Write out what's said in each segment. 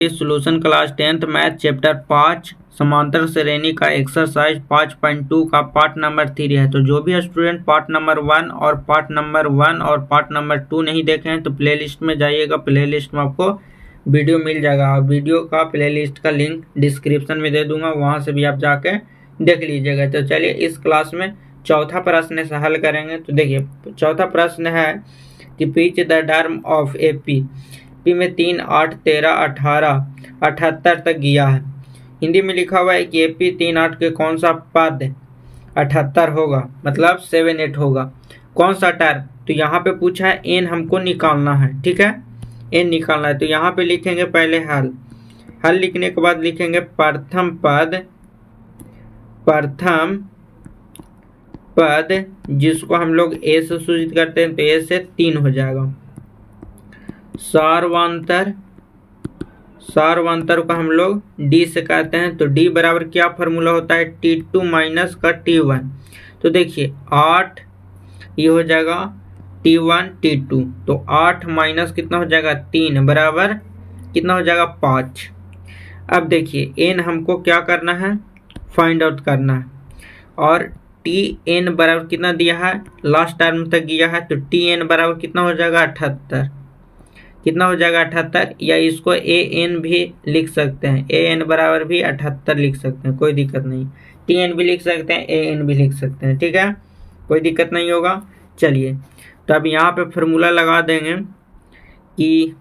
Solution class 10th math chapter 5 समांतर श्रेणी का एक्सरसाइज 5.2 का पार्ट नंबर 3 है। तो जो भी स्टूडेंट पार्ट नंबर 1 और पार्ट नंबर 1 और पार्ट नंबर 2 नहीं देखे हैं तो प्लेलिस्ट में जाइएगा, प्लेलिस्ट में आपको वीडियो मिल जाएगा। वीडियो का प्लेलिस्ट का लिंक डिस्क्रिप्शन में दे दूंगा, वहां से भी आप जाके देख लीजिएगा। तो चलिए इस क्लास में चौथा प्रश्न से हल करेंगे। तो देखिए चौथा प्रश्न है कि pitch the term of AP P में 3, 8, 13, 18, 78 तक गया है। हिंदी में लिखा हुआ है कि एपी 3, 8 के कौन सा पद 78 होगा, मतलब 7, 8 होगा। कौन सा टर्म, तो यहाँ पे पूछा है एन हमको निकालना है, ठीक है, एन निकालना है। तो यहाँ पे लिखेंगे पहले हल लिखने के बाद लिखेंगे प्रथम पद जिसको हम लोग ए से सूचित करते हैं, तो ए से 3 हो जाएगा। सारवांतर को हम लोग डी से कहते हैं। तो डी बराबर क्या फॉर्मूला होता है, T2 माइनस का T1। तो देखिए 8 ये हो जाएगा T1 T2, तो 8 माइनस कितना हो जाएगा 3 बराबर कितना हो जाएगा 5। अब देखिए एन हमको क्या करना है, फाइंड आउट करना है, और Tn बराबर कितना दिया है, लास्ट टर्म तक गया है। तो Tn बराबर कितना हो जाएगा 78, कितना हो जाएगा 78, या इसको an भी लिख सकते हैं, an बराबर भी 78 लिख सकते हैं, कोई दिक्कत नहीं। tn भी लिख सकते हैं, an भी लिख सकते हैं, ठीक है, कोई दिक्कत नहीं होगा। चलिए तो अब यहाँ पे फॉर्मूला लगा देंगे कि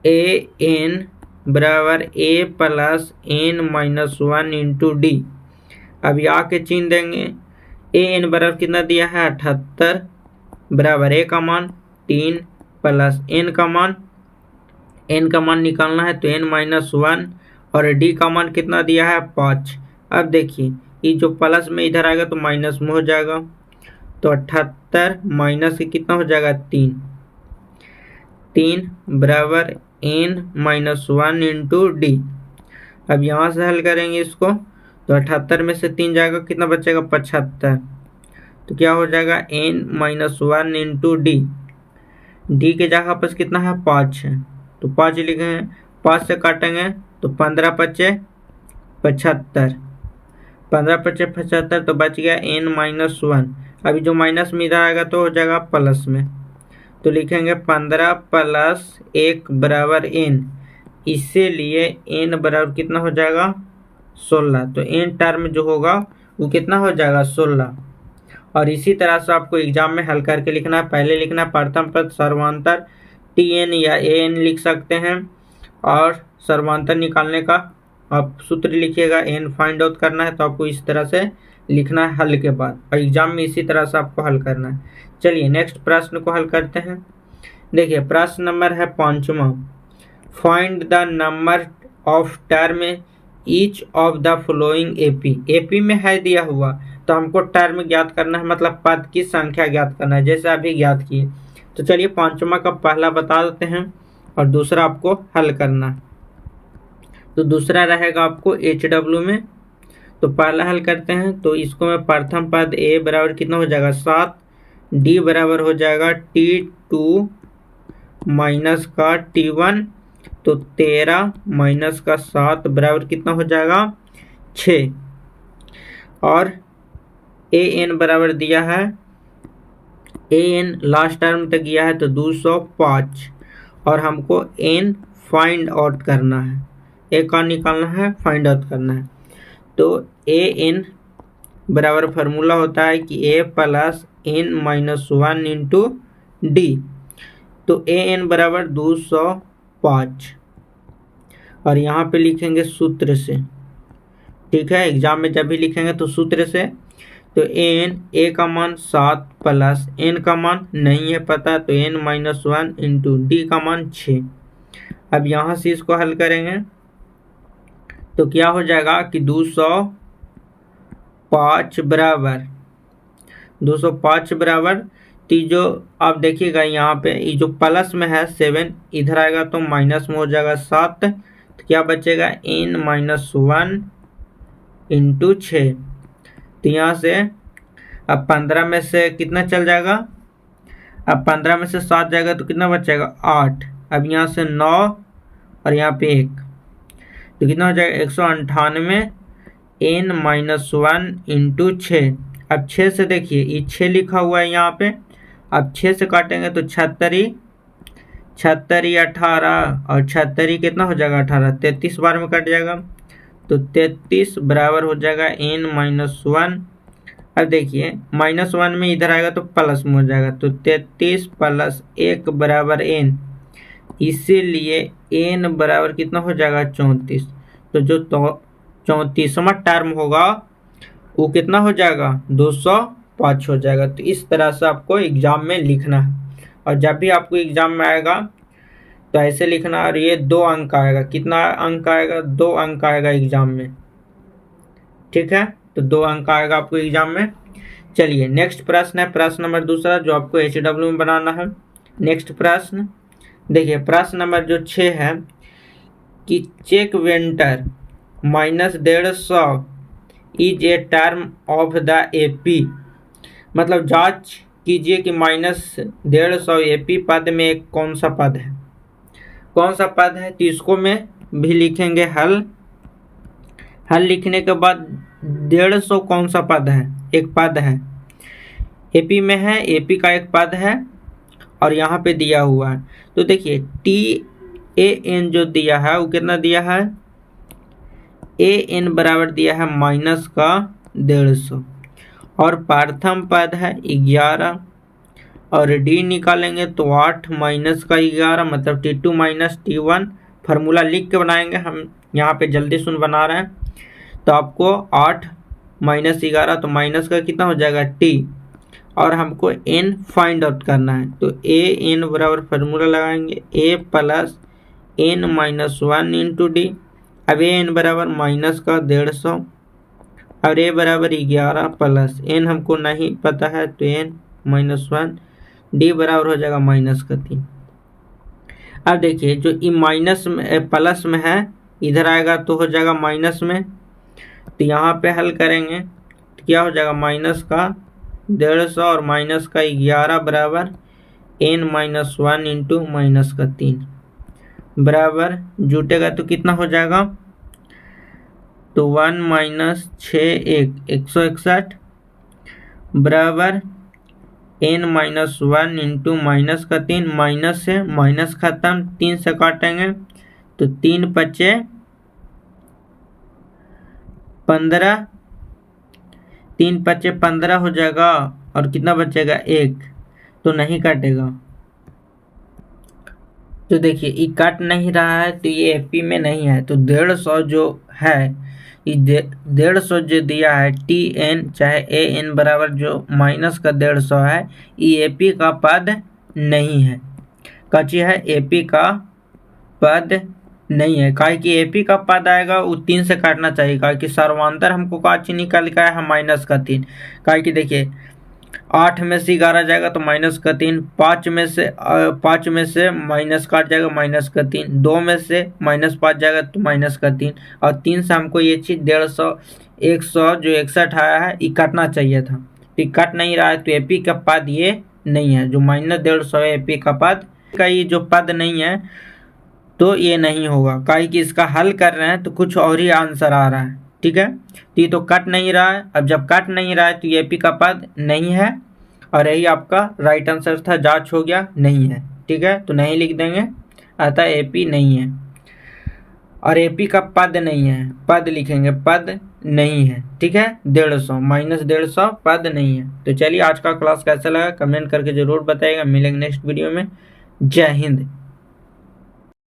an बराबर a plus n minus 1 into D. अब यहाँ के चिन्ह देंगे, an बराबर कितना दिया है 78 बराबर a का मान 3 प्लस n का मान निकालना है, तो n माइनस 1 और d का मान कितना दिया है 5। अब देखिए ये जो प्लस में इधर आएगा तो माइनस में हो जाएगा, तो 78 माइनस कितना हो जाएगा 3 बराबर n माइनस 1 इंटू डी। अब यहाँ से हल करेंगे इसको, तो 78 में से 3 जाएगा, कितना बचेगा 75। तो क्या हो जाएगा n minus 1 into D. D के जगह पर कितना है 5 है, तो 5 लिखेंगे, 5 से काटेंगे तो 15 पचे 75, 15 पचे 75, तो बच गया n माइनस 1। अभी जो माइनस में इधर आएगा तो हो जाएगा प्लस में, तो लिखेंगे 15 प्लस 1 बराबर n, इसीलिए n बराबर कितना हो जाएगा 16। तो n टर्म जो होगा वो कितना हो जाएगा 16। और इसी तरह से आपको एग्जाम में हल करके लिखना है। पहले लिखना है प्रथम पद सर्वांतर, Tn या an लिख सकते हैं, और सर्वांतर निकालने का आप सूत्र लिखिएगा, n फाइंड आउट करना है, तो आपको इस तरह से लिखना है हल के बाद, और एग्जाम में इसी तरह से आपको हल करना है। चलिए नेक्स्ट प्रश्न को हल करते हैं। देखिए प्रश्न नंबर है 5वां, find the number of term each of the following AP में है दिया हुआ, तो हमको टर्म ज्ञात करना है, मतलब पद की संख्या ज्ञात करना है, जैसे अभी ज्ञात किए। तो चलिए 5वां का पहला बता देते हैं और दूसरा आपको हल करना है। तो दूसरा रहेगा आपको HW में। तो पहला हल करते हैं, तो इसको मैं प्रथम पद a बराबर कितना हो जाएगा 7, d बराबर हो जाएगा T2 माइनस का T1, तो 13 माइनस का 7 बराबर कितना हो जाएगा 6, और an बराबर दिया है, an लास्ट टर्म तक गया है तो 205, और हमको n फाइंड आउट करना है, a का निकालना है, फाइंड आउट करना है। तो an बराबर फार्मूला होता है कि a plus n minus 1 into D. तो an बराबर 205, और यहाँ पे लिखेंगे सूत्र से, ठीक है, एग्जाम में जब भी लिखेंगे तो सूत्र से। तो a का मान 7 प्लस n का मान नहीं है पता, तो n माइनस 1 इंटू डी का मान 6। अब यहाँ से इसको हल करेंगे तो क्या हो जाएगा कि 205 बराबर जो आप देखिएगा यहाँ पे ये जो प्लस में है 7 इधर आएगा तो माइनस में हो जाएगा 7, तो क्या बचेगा n माइनस 1 इंटू 6। तो यहाँ से अब 15 में से कितना चल जाएगा, अब 15 में से 7 जाएगा तो कितना बचेगा 8, अब यहाँ से 9 और यहाँ पे 1, तो कितना हो जाएगा 198 n माइनस 1 इंटू 6। अब 6 से देखिए ये 6 लिखा हुआ है यहाँ पे, अब 6 से काटेंगे तो 76 18 और 76 कितना हो जाएगा 18, 33 बार में कट जाएगा, तो 33 बराबर हो जाएगा n माइनस 1। अब देखिए -1 में इधर आएगा तो प्लस में हो जाएगा, तो 33 प्लस 1 बराबर n, इसीलिए n बराबर कितना हो जाएगा 34। तो जो 34वां टर्म होगा वो कितना हो जाएगा 205 हो जाएगा। तो इस तरह से आपको एग्जाम में लिखना है, और जब भी आपको एग्जाम में आएगा तो ऐसे लिखना, और ये 2 अंक आएगा। कितना अंक आएगा 2 अंक आएगा एग्जाम में, ठीक है, तो 2 अंक आएगा आपको एग्जाम में। चलिए नेक्स्ट प्रश्न है प्रश्न नंबर दूसरा जो आपको HW में बनाना है। नेक्स्ट प्रश्न देखिए, प्रश्न नंबर जो 6 है कि check whether -150 is a term of the AP, मतलब जांच कीजिए कि -150 AP पद में एक कौन सा पद है, कौन सा पद है। तो इसको में भी लिखेंगे हल लिखने के बाद 150 कौन सा पद है, एक पद है AP में है, AP का एक पद है और यहाँ पे दिया हुआ है। तो देखिए TAN जो दिया है वो कितना दिया है, AN बराबर दिया है -150, और प्रथम पद है 11, और D निकालेंगे तो 8 -11 मतलब T2 -T1। फार्मूला लिख के बनाएंगे, हम यहाँ पे जल्दी सुन बना रहे हैं। तो आपको 8 -11 तो माइनस का कितना हो जाएगा T, और हमको N फाइंड आउट करना है। तो AN बराबर फार्मूला लगाएंगे A plus N minus 1 into D। अब AN बराबर -150 और A बराबर 11 प्लस N हमको नहीं पता है तो N -1, D बराबर हो जाएगा -3। अब देखिए जो ई माइनस में प्लस में है इधर आएगा तो हो जाएगा माइनस में, तो यहाँ पे हल करेंगे तो क्या हो जाएगा -150 और -11 बराबर N -1 इंटू -3 बराबर जुटेगा तो कितना हो जाएगा, तो 1 - 6 161 बराबर N -1 इंटू -3, माइनस से माइनस खत्म, 3 से काटेंगे तो 3 बचे 15, 3 बचे 15 हो जाएगा, और कितना बचेगा 1, तो नहीं काटेगा। तो देखिए ये काट नहीं रहा है तो ये AP में नहीं है, तो 150 जो है, ये 150 जो दिया है TN चाहे AN बराबर जो -150 है, ये AP का पद नहीं है। कची है AP का पद नहीं है, काहे कि AP का पद आएगा वो 3 से काटना चाहिए, काहे कि सर्वांतर हमको काची निकाल का है -3, काहे कि देखिए 8 में से 11 जाएगा तो -3, 5 में से माइनस काट जाएगा -3, 2 में से -5 जाएगा तो -3, और 3 से हमको ये चीज़ 150 100 जो 61 आया है ये काटना चाहिए था, तो कट नहीं रहा है, तो AP का पद ये नहीं है। जो -150 है AP का पद का ये जो पद नहीं है तो ये नहीं होगा, काहे कि इसका हल कर रहे हैं तो कुछ और ही आंसर आ रहा है, ठीक है। तो ये तो कट नहीं रहा है, अब जब कट नहीं रहा है तो ये AP का पद नहीं है, और यही आपका राइट आंसर था, जांच हो गया नहीं है, ठीक है, तो नहीं लिख देंगे, अतः AP नहीं है, और AP का पद नहीं है, पद लिखेंगे पद नहीं है, ठीक है। 150 -150 पद नहीं है। तो चलिए आज का क्लास कैसा लगा कमेंट करके जरूर बताइएगा, मिलेंगे नेक्स्ट वीडियो में। जय हिंद।